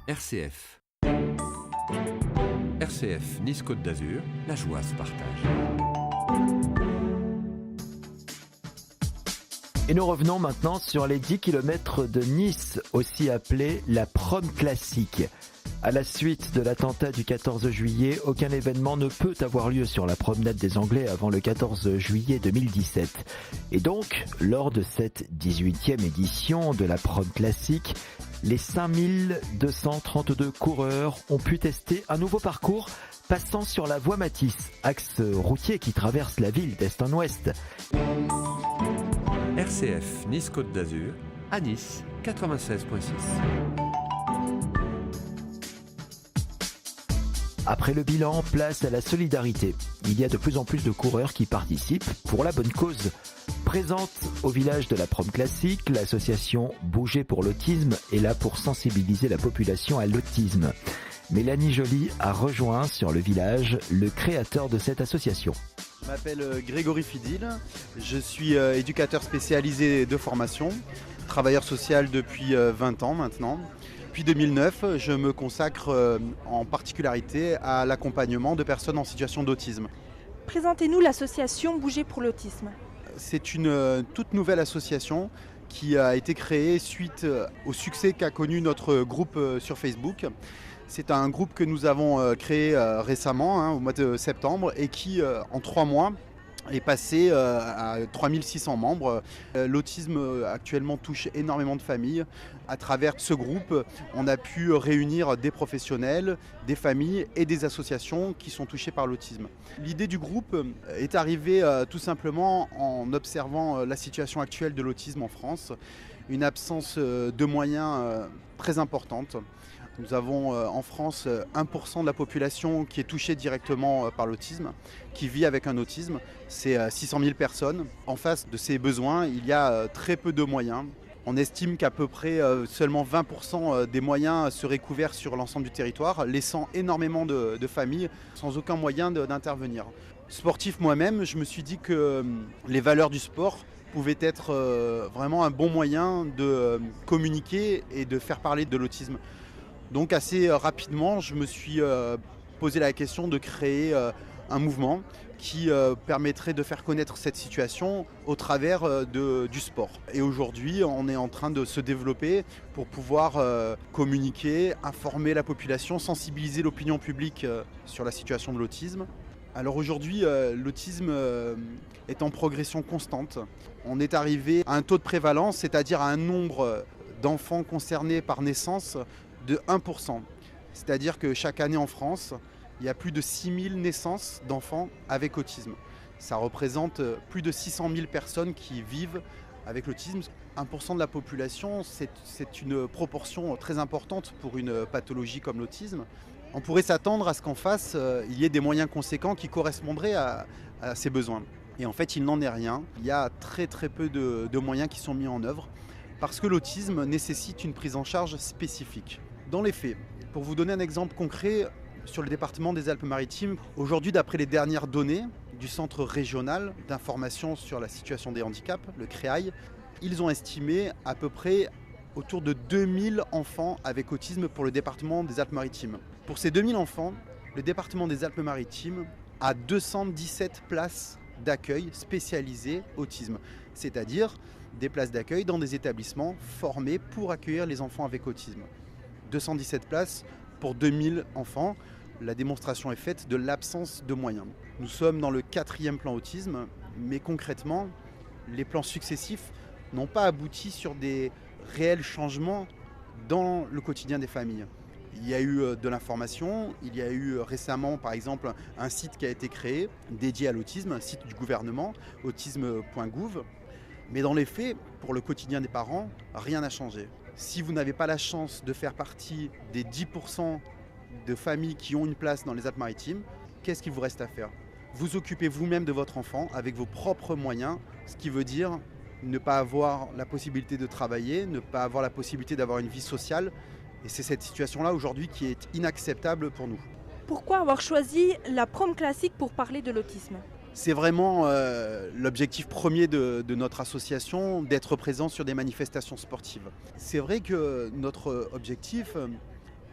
RCF. RCF Nice-Côte d'Azur, la joie se partage. Et nous revenons maintenant sur les 10 km de Nice, aussi appelée la Prom Classique. À la suite de l'attentat du 14 juillet, aucun événement ne peut avoir lieu sur la promenade des Anglais avant le 14 juillet 2017. Et donc, lors de cette 18e édition de la Prom Classique, les 5232 coureurs ont pu tester un nouveau parcours passant sur la voie Matisse, axe routier qui traverse la ville d'est en ouest. RCF Nice-Côte d'Azur, à Nice, 96.6. Après le bilan, place à la solidarité. Il y a de plus en plus de coureurs qui participent pour la bonne cause. Présente au village de la Prom Classique, l'association Bouger pour l'autisme est là pour sensibiliser la population à l'autisme. Mélanie Joly a rejoint sur le village le créateur de cette association. Je m'appelle Grégory Fidil, je suis éducateur spécialisé de formation, travailleur social depuis 20 ans maintenant. Depuis 2009, je me consacre en particularité à l'accompagnement de personnes en situation d'autisme. Présentez-nous l'association Bouger pour l'autisme. C'est une toute nouvelle association qui a été créée suite au succès qu'a connu notre groupe sur Facebook. C'est un groupe que nous avons créé récemment, au mois de septembre, et qui, en 3 mois, est passé à 3600 membres. L'autisme actuellement touche énormément de familles. À travers ce groupe, on a pu réunir des professionnels, des familles et des associations qui sont touchées par l'autisme. L'idée du groupe est arrivée tout simplement en observant la situation actuelle de l'autisme en France, une absence de moyens très importante. Nous avons en France 1% de la population qui est touchée directement par l'autisme, qui vit avec un autisme. C'est 600 000 personnes. En face de ces besoins, il y a très peu de moyens. On estime qu'à peu près seulement 20% des moyens seraient couverts sur l'ensemble du territoire, laissant énormément de familles sans aucun moyen d'intervenir. Sportif moi-même, je me suis dit que les valeurs du sport pouvaient être vraiment un bon moyen de communiquer et de faire parler de l'autisme. Donc assez rapidement, je me suis posé la question de créer un mouvement qui permettrait de faire connaître cette situation au travers du sport. Et aujourd'hui, on est en train de se développer pour pouvoir communiquer, informer la population, sensibiliser l'opinion publique sur la situation de l'autisme. Alors aujourd'hui, l'autisme est en progression constante. On est arrivé à un taux de prévalence, c'est-à-dire à un nombre d'enfants concernés par naissance de 1%. C'est-à-dire que chaque année en France, il y a plus de 6000 naissances d'enfants avec autisme. Ça représente plus de 600 000 personnes qui vivent avec l'autisme. 1% de la population, c'est une proportion très importante pour une pathologie comme l'autisme. On pourrait s'attendre à ce qu'en face, il y ait des moyens conséquents qui correspondraient à ces besoins. Et en fait, il n'en est rien. Il y a très peu de moyens qui sont mis en œuvre parce que l'autisme nécessite une prise en charge spécifique. Dans les faits, pour vous donner un exemple concret sur le département des Alpes-Maritimes, aujourd'hui, d'après les dernières données du Centre régional d'information sur la situation des handicaps, le CREAI, ils ont estimé à peu près autour de 2000 enfants avec autisme pour le département des Alpes-Maritimes. Pour ces 2000 enfants, le département des Alpes-Maritimes a 217 places d'accueil spécialisées autisme, c'est-à-dire des places d'accueil dans des établissements formés pour accueillir les enfants avec autisme. 217 places pour 2000 enfants. La démonstration est faite de l'absence de moyens. Nous sommes dans le 4e plan autisme, mais concrètement, les plans successifs n'ont pas abouti sur des réels changements dans le quotidien des familles. Il y a eu de l'information, il y a eu récemment par exemple un site qui a été créé dédié à l'autisme, un site du gouvernement, autisme.gouv. Mais dans les faits, pour le quotidien des parents, rien n'a changé. Si vous n'avez pas la chance de faire partie des 10% de familles qui ont une place dans les Alpes-Maritimes, qu'est-ce qu'il vous reste à faire ? Vous occupez vous-même de votre enfant avec vos propres moyens, ce qui veut dire ne pas avoir la possibilité de travailler, ne pas avoir la possibilité d'avoir une vie sociale. Et c'est cette situation-là aujourd'hui qui est inacceptable pour nous. Pourquoi avoir choisi la Prom Classique pour parler de l'autisme ? C'est vraiment l'objectif premier de notre association, d'être présent sur des manifestations sportives. C'est vrai que notre objectif,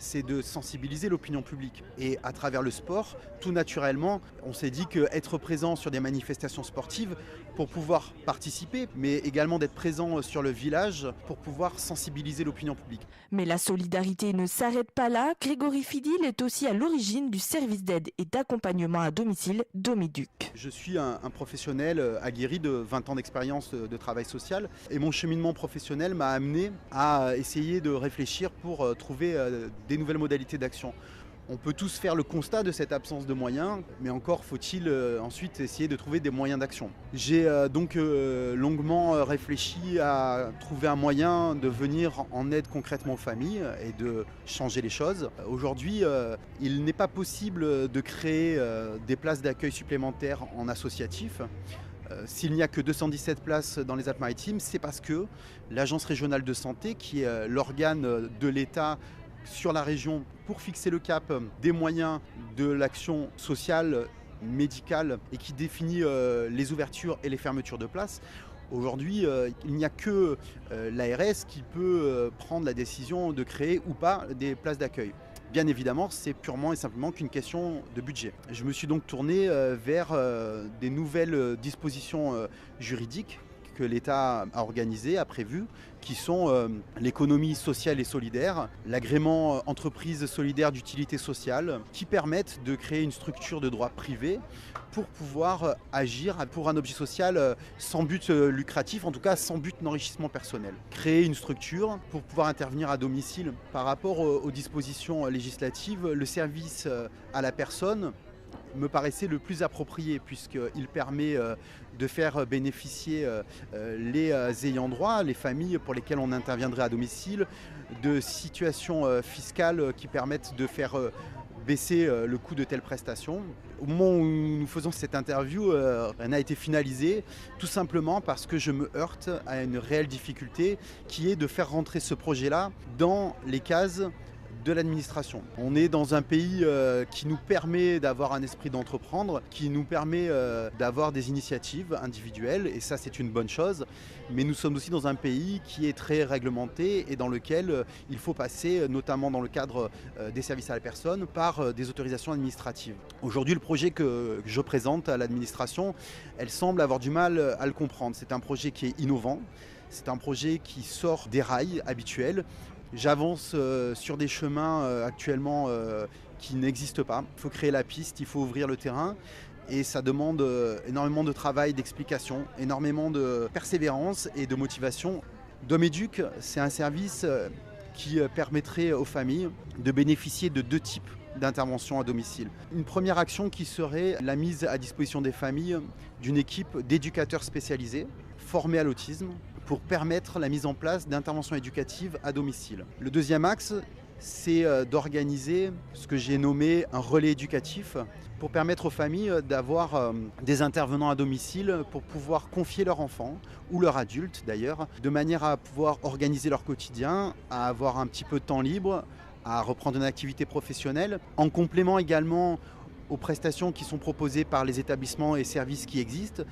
c'est de sensibiliser l'opinion publique. Et à travers le sport, tout naturellement, on s'est dit qu'être présent sur des manifestations sportives pour pouvoir participer, mais également d'être présent sur le village pour pouvoir sensibiliser l'opinion publique. Mais la solidarité ne s'arrête pas là. Grégory Fidil est aussi à l'origine du service d'aide et d'accompagnement à domicile Domiduc. Je suis un professionnel aguerri de 20 ans d'expérience de travail social et mon cheminement professionnel m'a amené à essayer de réfléchir pour trouver des nouvelles modalités d'action. On peut tous faire le constat de cette absence de moyens, mais encore faut-il ensuite essayer de trouver des moyens d'action. J'ai donc longuement réfléchi à trouver un moyen de venir en aide concrètement aux familles et de changer les choses. Aujourd'hui, il n'est pas possible de créer des places d'accueil supplémentaires en associatif. S'il n'y a que 217 places dans les Alpes-Maritimes, c'est parce que l'Agence régionale de santé, qui est l'organe de l'État sur la région pour fixer le cap des moyens de l'action sociale, médicale et qui définit les ouvertures et les fermetures de places. Aujourd'hui, il n'y a que l'ARS qui peut prendre la décision de créer ou pas des places d'accueil. Bien évidemment, c'est purement et simplement qu'une question de budget. Je me suis donc tourné vers des nouvelles dispositions juridiques que l'État a organisées, a prévues, qui sont l'économie sociale et solidaire, l'agrément entreprise solidaire d'utilité sociale, qui permettent de créer une structure de droit privé pour pouvoir agir pour un objet social sans but lucratif, en tout cas sans but d'enrichissement personnel. Créer une structure pour pouvoir intervenir à domicile. Par rapport aux dispositions législatives, le service à la personne me paraissait le plus approprié puisqu'il permet de faire bénéficier les ayants droit, les familles pour lesquelles on interviendrait à domicile, de situations fiscales qui permettent de faire baisser le coût de telles prestations. Au moment où nous faisons cette interview, elle a été finalisée tout simplement parce que je me heurte à une réelle difficulté qui est de faire rentrer ce projet-là dans les cases de l'administration. On est dans un pays qui nous permet d'avoir un esprit d'entreprendre, qui nous permet d'avoir des initiatives individuelles, et ça c'est une bonne chose, mais nous sommes aussi dans un pays qui est très réglementé et dans lequel il faut passer, notamment dans le cadre des services à la personne, par des autorisations administratives. Aujourd'hui, le projet que je présente à l'administration, elle semble avoir du mal à le comprendre. C'est un projet qui est innovant, c'est un projet qui sort des rails habituels. J'avance sur des chemins actuellement qui n'existent pas. Il faut créer la piste, il faut ouvrir le terrain et ça demande énormément de travail, d'explication, énormément de persévérance et de motivation. Domeduc, c'est un service qui permettrait aux familles de bénéficier de 2 types d'intervention à domicile. Une première action qui serait la mise à disposition des familles d'une équipe d'éducateurs spécialisés formés à l'autisme pour permettre la mise en place d'interventions éducatives à domicile. Le deuxième axe, c'est d'organiser ce que j'ai nommé un relais éducatif pour permettre aux familles d'avoir des intervenants à domicile pour pouvoir confier leur enfant ou leur adulte d'ailleurs, de manière à pouvoir organiser leur quotidien, à avoir un petit peu de temps libre, à reprendre une activité professionnelle, en complément également aux prestations qui sont proposées par les établissements et services qui existent.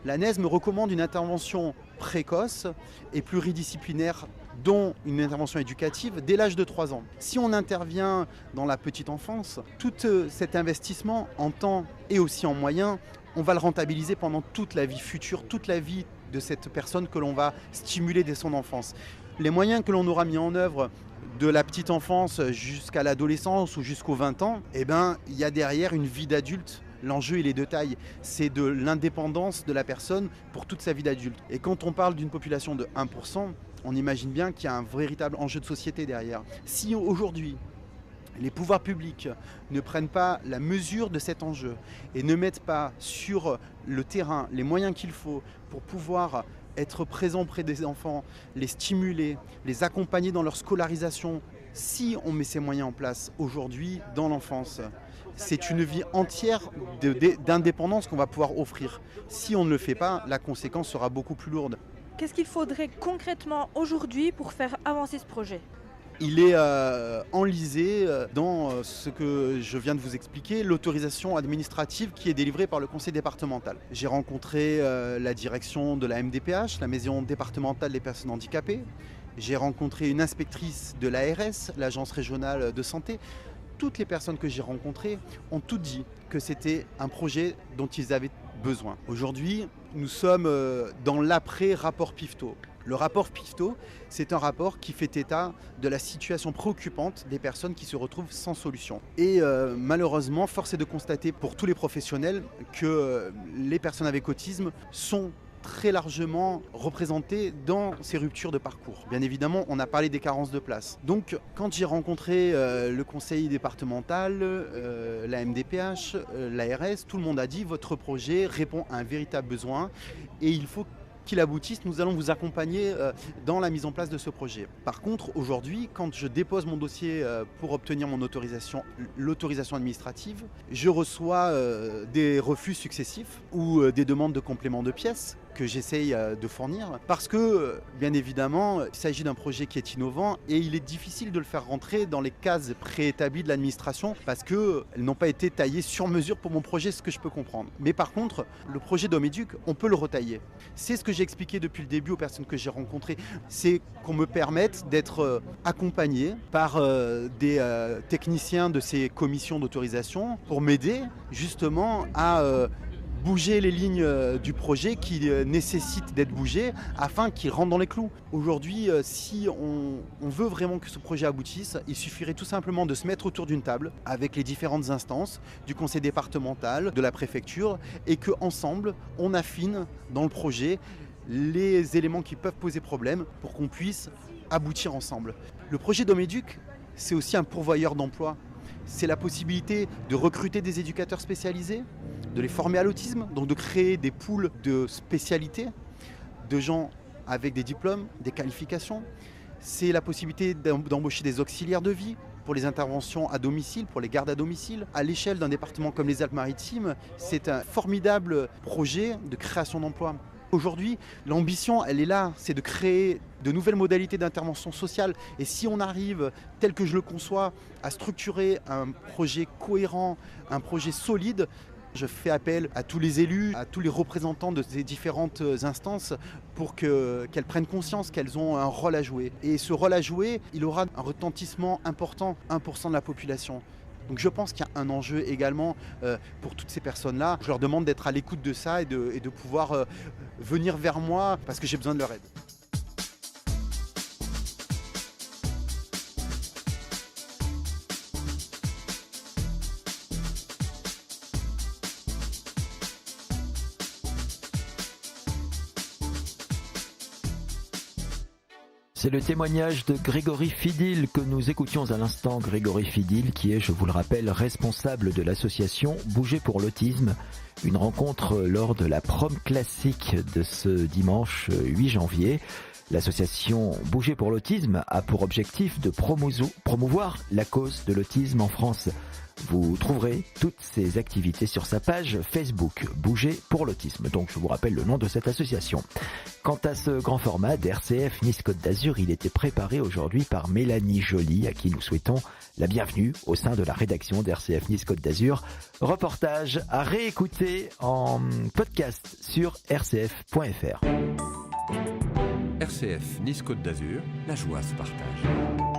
L'ANES me recommande une intervention précoce et pluridisciplinaire, dont une intervention éducative dès l'âge de 3 ans. Si on intervient dans la petite enfance, tout cet investissement en temps et aussi en moyens, on va le rentabiliser pendant toute la vie future, toute la vie de cette personne que l'on va stimuler dès son enfance. Les moyens que l'on aura mis en œuvre de la petite enfance jusqu'à l'adolescence ou jusqu'aux 20 ans, il y a derrière une vie d'adulte. L'enjeu, il est de taille. C'est de l'indépendance de la personne pour toute sa vie d'adulte. Et quand on parle d'une population de 1%, on imagine bien qu'il y a un véritable enjeu de société derrière. Si aujourd'hui, les pouvoirs publics ne prennent pas la mesure de cet enjeu et ne mettent pas sur le terrain les moyens qu'il faut pour pouvoir être présent près des enfants, les stimuler, les accompagner dans leur scolarisation, si on met ces moyens en place aujourd'hui dans l'enfance, c'est une vie entière d'indépendance qu'on va pouvoir offrir. Si on ne le fait pas, la conséquence sera beaucoup plus lourde. Qu'est-ce qu'il faudrait concrètement aujourd'hui pour faire avancer ce projet ? Il est enlisé dans ce que je viens de vous expliquer, l'autorisation administrative qui est délivrée par le conseil départemental. J'ai rencontré la direction de la MDPH, la maison départementale des personnes handicapées. j'ai rencontré une inspectrice de l'ARS, l'Agence régionale de santé. Toutes les personnes que j'ai rencontrées ont toutes dit que c'était un projet dont ils avaient besoin. Aujourd'hui, nous sommes dans l'après-rapport Piveteau. Le rapport Piveteau, c'est un rapport qui fait état de la situation préoccupante des personnes qui se retrouvent sans solution. Et malheureusement, force est de constater pour tous les professionnels que les personnes avec autisme sont très largement représentées dans ces ruptures de parcours. Bien évidemment, on a parlé des carences de place. Donc, quand j'ai rencontré le conseil départemental, la MDPH, l'ARS, tout le monde a dit « Votre projet répond à un véritable besoin et il faut qu'il aboutisse, nous allons vous accompagner dans la mise en place de ce projet. » Par contre, aujourd'hui, quand je dépose mon dossier pour obtenir mon autorisation, l'autorisation administrative, je reçois des refus successifs ou des demandes de complément de pièces que j'essaye de fournir parce que, bien évidemment, il s'agit d'un projet qui est innovant et il est difficile de le faire rentrer dans les cases préétablies de l'administration parce qu'elles n'ont pas été taillées sur mesure pour mon projet, ce que je peux comprendre. Mais par contre, le projet Doméduc, on peut le retailler. C'est ce que j'ai expliqué depuis le début aux personnes que j'ai rencontrées, c'est qu'on me permette d'être accompagné par des techniciens de ces commissions d'autorisation pour m'aider justement à bouger les lignes du projet qui nécessitent d'être bougées afin qu'il rentre dans les clous. Aujourd'hui, si on veut vraiment que ce projet aboutisse, il suffirait tout simplement de se mettre autour d'une table avec les différentes instances du conseil départemental, de la préfecture et qu'ensemble, on affine dans le projet les éléments qui peuvent poser problème pour qu'on puisse aboutir ensemble. Le projet Doméduc, c'est aussi un pourvoyeur d'emploi. C'est la possibilité de recruter des éducateurs spécialisés, de les former à l'autisme, donc de créer des pools de spécialités, de gens avec des diplômes, des qualifications. C'est la possibilité d'embaucher des auxiliaires de vie pour les interventions à domicile, pour les gardes à domicile. À l'échelle d'un département comme les Alpes-Maritimes, c'est un formidable projet de création d'emplois. Aujourd'hui, l'ambition, elle est là, c'est de créer de nouvelles modalités d'intervention sociale. Et si on arrive, tel que je le conçois, à structurer un projet cohérent, un projet solide, je fais appel à tous les élus, à tous les représentants de ces différentes instances pour qu'elles prennent conscience qu'elles ont un rôle à jouer. Et ce rôle à jouer, il aura un retentissement important, 1% de la population. Donc je pense qu'il y a un enjeu également pour toutes ces personnes-là. Je leur demande d'être à l'écoute de ça et de pouvoir venir vers moi parce que j'ai besoin de leur aide. C'est le témoignage de Grégory Fidil que nous écoutions à l'instant. Grégory Fidil qui est, je vous le rappelle, responsable de l'association Bouger pour l'autisme. Une rencontre lors de la prom classique de ce dimanche 8 janvier. L'association Bouger pour l'autisme a pour objectif de promouvoir la cause de l'autisme en France. Vous trouverez toutes ces activités sur sa page Facebook, Bouger pour l'autisme. Donc je vous rappelle le nom de cette association. Quant à ce grand format d'RCF Nice-Côte d'Azur, il était préparé aujourd'hui par Mélanie Joly, à qui nous souhaitons la bienvenue au sein de la rédaction d'RCF Nice-Côte d'Azur. Reportage à réécouter en podcast sur rcf.fr. RCF Nice-Côte d'Azur, la joie se partage.